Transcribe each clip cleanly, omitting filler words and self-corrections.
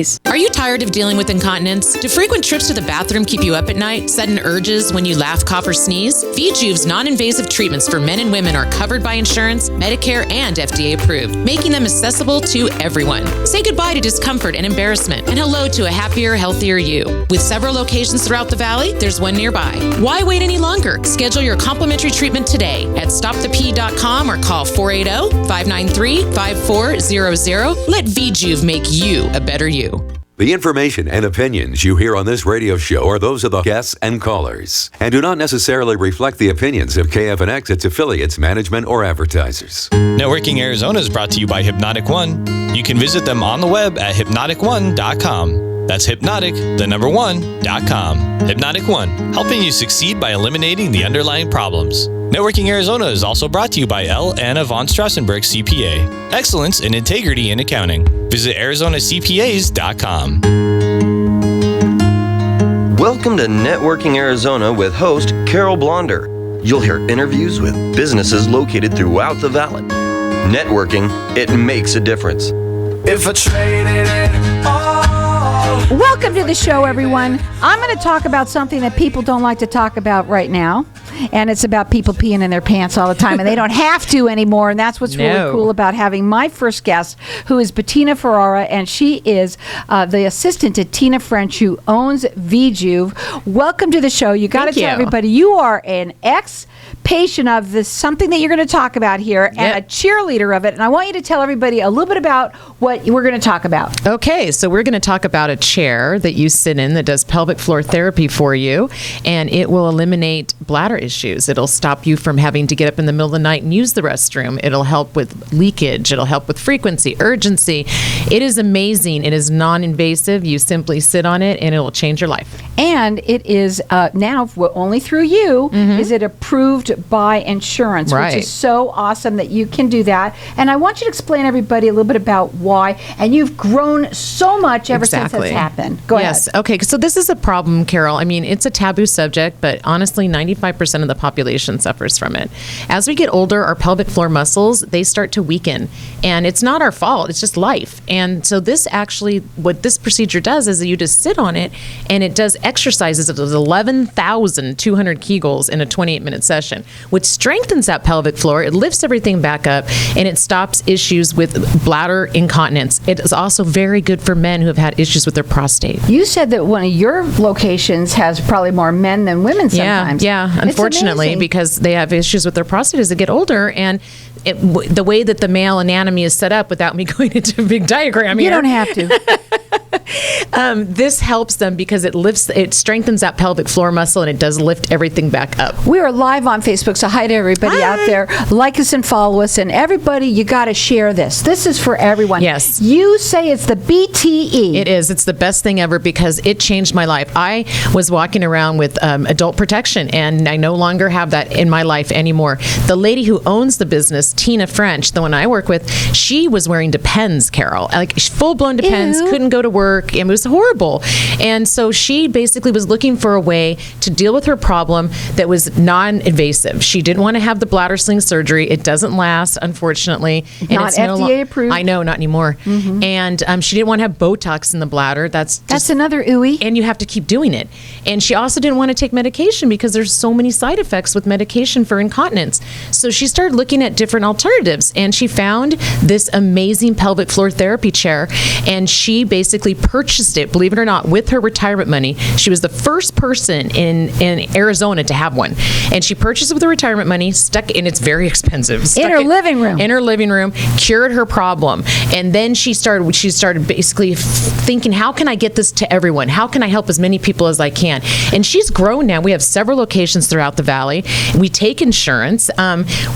Are you tired of dealing with incontinence? Do frequent trips to the bathroom keep you up at night? Sudden urges when you laugh, cough, or sneeze? VJuv's non-invasive treatments for men and women are covered by insurance, Medicare, and FDA approved, making them accessible to everyone. Say goodbye to discomfort and embarrassment, and hello to a happier, healthier you. With several locations throughout the valley, there's one nearby. Why wait any longer? Schedule your complimentary treatment today at stopthepee.com or call 480-593-5400. Let VJuv make you a better you. The information and opinions you hear on this radio show are those of the guests and callers and do not necessarily reflect the opinions of KFNX, its affiliates, management, or advertisers. Networking Arizona is brought to you by Hypnotic One. You can visit them on the web at hypnotic1.com. That's hypnotic1.com. Hypnotic One, helping you succeed by eliminating the underlying problems. Networking Arizona is also brought to you by L. Anna von Strassenberg CPA. Excellence in integrity in accounting. Visit ArizonaCPAs.com. Welcome to Networking Arizona with host Carol Blonder. You'll hear interviews with businesses located throughout the valley. Networking, it makes a difference. If I traded it all. Welcome to the show, everyone. I'm going to talk about something that people don't like to talk about right now. And it's about people peeing in their pants all the time, and they don't have to anymore. And that's what's really cool about having my first guest, who is Bettina Ferrara, and she is the assistant to Tina French, who owns VJuv. Welcome to the show. You got to tell everybody you are an ex-patient of this, something that you're going to talk about here, and a cheerleader of it. And I want you to tell everybody a little bit about what we're going to talk about. Okay, so we're going to talk about a chair that you sit in that does pelvic floor therapy for you, and it will eliminate bladder issues. It'll stop you from having to get up in the middle of the night and use the restroom. It'll help with leakage. It'll help with frequency, urgency. It is amazing. It is non-invasive. You simply sit on it and it will change your life. And it is now, only through you, is it approved by insurance, which is so awesome that you can do that. And I want you to explain to everybody a little bit about why. And you've grown so much ever since that's happened. Go ahead. Okay. So this is a problem, Carol. I mean, it's a taboo subject, but honestly, 95% of the population suffers from it. As we get older, our pelvic floor muscles, they start to weaken. And it's not our fault. It's just life. And so this actually, what this procedure does is that you just sit on it, and it does exercises of those 11,200 Kegels in a 28-minute session, which strengthens that pelvic floor. It lifts everything back up, and it stops issues with bladder incontinence. It is also very good for men who have had issues with their prostate. You said that one of your locations has probably more men than women sometimes. Yeah, unfortunately, because they have issues with their prostate as they get older, and the way that the male anatomy is set up, without me going into a big diagram here. You don't have to. This helps them because it strengthens that pelvic floor muscle, and it does lift everything back up. We are live on Facebook, so hi to everybody out there. Like us and follow us, and everybody, you got to share this. This is for everyone. Yes. You say it's the BTE. It is. It's the best thing ever because it changed my life. I was walking around with adult protection, and I no longer have that in my life anymore. The lady who owns the business, Tina French, the one I work with, she was wearing Depends, Carol. Like full-blown Depends, couldn't go to work, and it was horrible. And so she basically was looking for a way to deal with her problem that was non-invasive. She didn't want to have the bladder sling surgery. It doesn't last, unfortunately. And not FDA approved. I know, not anymore. And she didn't want to have Botox in the bladder. That's another ooey. And you have to keep doing it. And she also didn't want to take medication because there's so many side effects with medication for incontinence. So she started looking at different alternatives, and she found this amazing pelvic floor therapy chair, and she basically purchased it, believe it or not, with her retirement money. She was the first person in Arizona to have one. And she purchased it with her retirement money, stuck in, it's very expensive. In her living room. In her living room, cured her problem. And then she started basically thinking, how can I get this to everyone? How can I help as many people as I can? And she's grown now. We have several locations throughout the valley. We take insurance.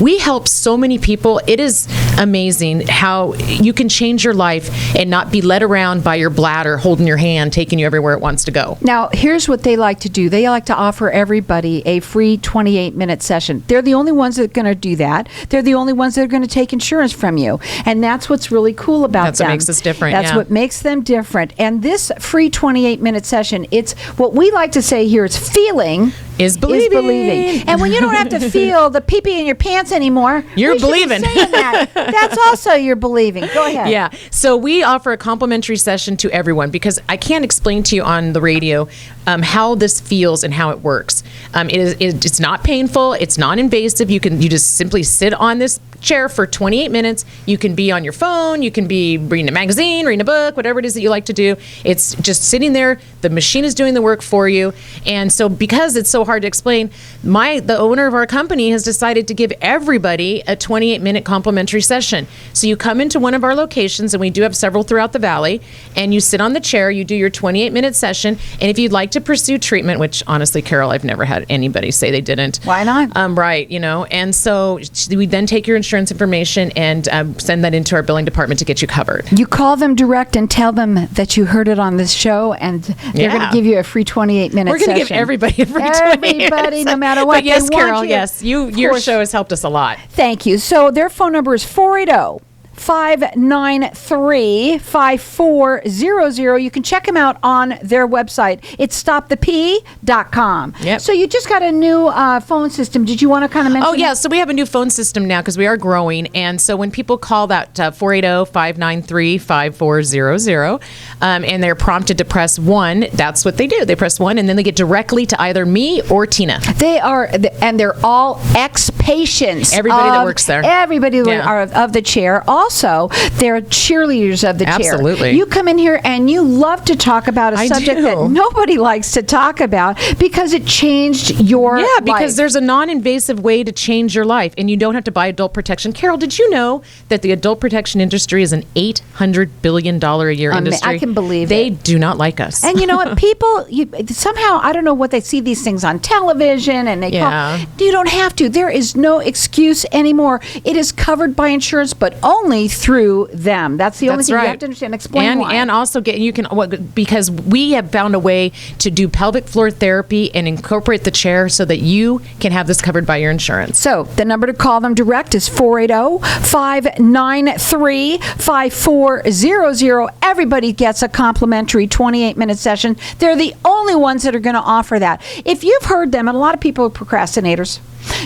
We help so many people. It is amazing how you can change your life and not be led around by your bladder holding your hand, taking you everywhere it wants to go. Now, here's what they like to do. They like to offer everybody a free 28-minute session. They're the only ones that are going to do that. They're the only ones that are going to take insurance from you. And that's what's really cool about them. That's what makes us different. That's what makes them different. And this free 28-minute session, it's what we like to say here, it's feeling is believing. And when you don't have to feel the pee-pee in your pants anymore, you're we should be believing. saying that. That's also you're believing. Go ahead. Yeah. So we offer a complimentary session to everyone because I can't explain to you on the radio how this feels and how it works. It's not painful. It's non-invasive. You just simply sit on this chair for 28 minutes. You can be on your phone. You can be reading a magazine, reading a book, whatever it is that you like to do. It's just sitting there. The machine is doing the work for you. And so because it's so hard to explain, the owner of our company has decided to give everybody a 28-minute complimentary session. So you come into one of our locations, and we do have several throughout the valley, and you sit on the chair, you do your 28-minute session, and if you'd like to pursue treatment, which honestly, Carol, I've never had anybody say they didn't. Why not? Right, and so we then take your insurance information and send that into our billing department to get you covered. You call them direct and tell them that you heard it on this show, and they're going to give you a free 28-minute session. We're going to give everybody a free 28 minutes. Everybody, no matter what. But yes, they want Carol, you. yes. Your show has helped us a lot. Thank you. So their phone number is 480-593-5400. You can check them out on their website. It's stopthep.com. Yep. So you just got a new phone system. Did you want to kind of mention? Oh, yeah. So we have a new phone system now because we are growing. And so when people call that 480-593-5400 and they're prompted to press 1, that's what they do. They press 1 and then they get directly to either me or Tina. They are, and they're all ex-patients. Everybody that works there. Everybody are of the chair. Also, they're cheerleaders of the chair. Absolutely. You come in here and you love to talk about a subject that nobody likes to talk about because it changed your life. Yeah, because there's a non-invasive way to change your life, and you don't have to buy adult protection. Carol, did you know that the adult protection industry is an $800 billion a year industry? I can believe they it. do not like us. And you know what? People, somehow, I don't know what they see these things on television, and they call. You don't have to. There is no excuse anymore. It is covered by insurance, but only through them. That's the only thing you have to understand. Explain why. And also because we have found a way to do pelvic floor therapy and incorporate the chair so that you can have this covered by your insurance. So the number to call them direct is 480-593-5400. Everybody gets a complimentary 28-minute session. They're the only ones that are going to offer that. If you've heard them, and a lot of people are procrastinators,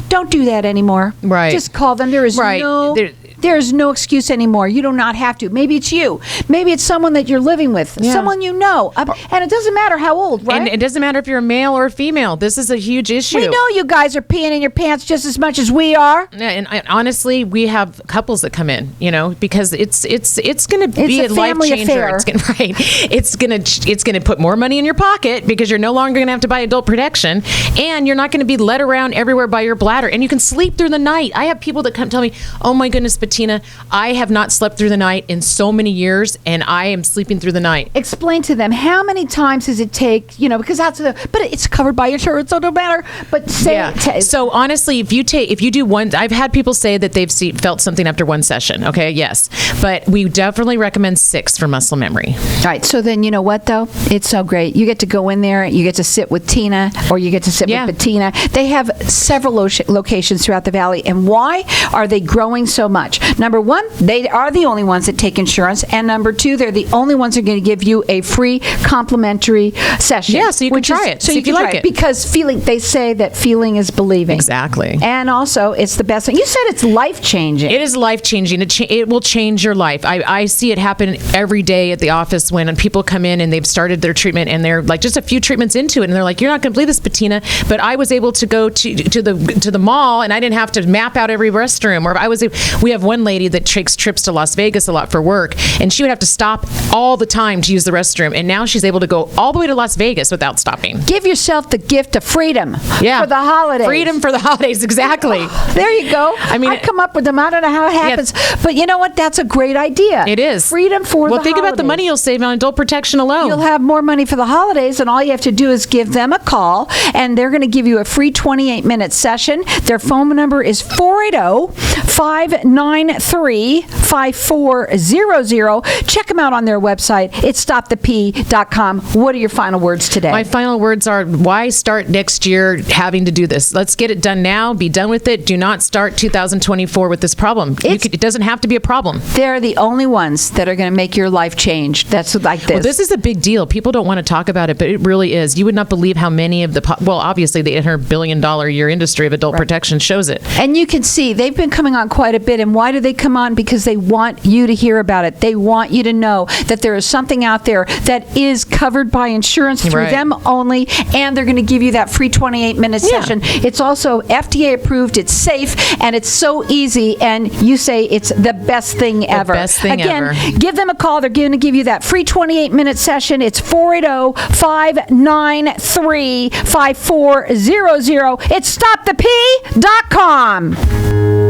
don't do that anymore. Right. Just call them. There is there's no excuse anymore. You do not have to. Maybe it's you. Maybe it's someone that you're living with, someone you know. And it doesn't matter how old, right? And it doesn't matter if you're a male or a female. This is a huge issue. We know you guys are peeing in your pants just as much as we are. Yeah, and honestly, we have couples that come in, because it's going to be a life changer. It's going to put more money in your pocket because you're no longer going to have to buy adult protection, and you're not going to be led around everywhere by your bladder, and you can sleep through the night. I have people that come tell me, "Oh my goodness, Bettina, I have not slept through the night in so many years, and I am sleeping through the night." Explain to them, how many times does it take? Because but it's covered by insurance, so no matter. But so honestly, if you do one, I've had people say that they've felt something after one session. Okay, yes, but we definitely recommend 6 for muscle memory. All right. So then you know what though? It's so great. You get to go in there. You get to sit with Tina, or you get to sit with Bettina. They have several locations throughout the valley. And why are they growing so much? Number one, they are the only ones that take insurance. And number 2, they're the only ones that are going to give you a free complimentary session. Yeah, so you can try it. So you can like it. Because they say that feeling is believing. Exactly. And also, it's the best thing. You said it's life-changing. It is life-changing. It will change your life. I see it happen every day at the office when people come in and they've started their treatment and they're like just a few treatments into it, and they're like, "You're not going to believe this, Bettina, but I was able to go to the mall and I didn't have to map out every restroom." Or we have one lady that takes trips to Las Vegas a lot for work, and she would have to stop all the time to use the restroom, and now she's able to go all the way to Las Vegas without stopping. Give yourself the gift of freedom for the holidays. Freedom for the holidays, exactly. There you go. I come up with them. I don't know how it happens, but you know what? That's a great idea. It is. Freedom for the holidays. Well, think about the money you'll save on adult protection alone. You'll have more money for the holidays, and all you have to do is give them a call, and they're going to give you a free 28-minute session. Their phone number is 480-593 593-5400. Check them out on their website. It's stopthep.com. What are your final words today? My final words are, why start next year having to do this? Let's get it done now. Be done with it. Do not start 2024 with this problem. It doesn't have to be a problem. They're the only ones that are going to make your life change. That's like this. Well, this is a big deal. People don't want to talk about it, but it really is. You would not believe how many of obviously the $800 billion a year industry of adult protection shows it. And you can see they've been coming on quite a bit. And why do they come on? Because they want you to hear about it. They want you to know that there is something out there that is covered by insurance through them only, and they're going to give you that free 28-minute session. It's also FDA approved, it's safe, and it's so easy, and you say it's the best thing ever. Best thing Again, ever. give them a call. They're going to give you that free 28-minute session. It's 480-593-5400. It's stopthep.com.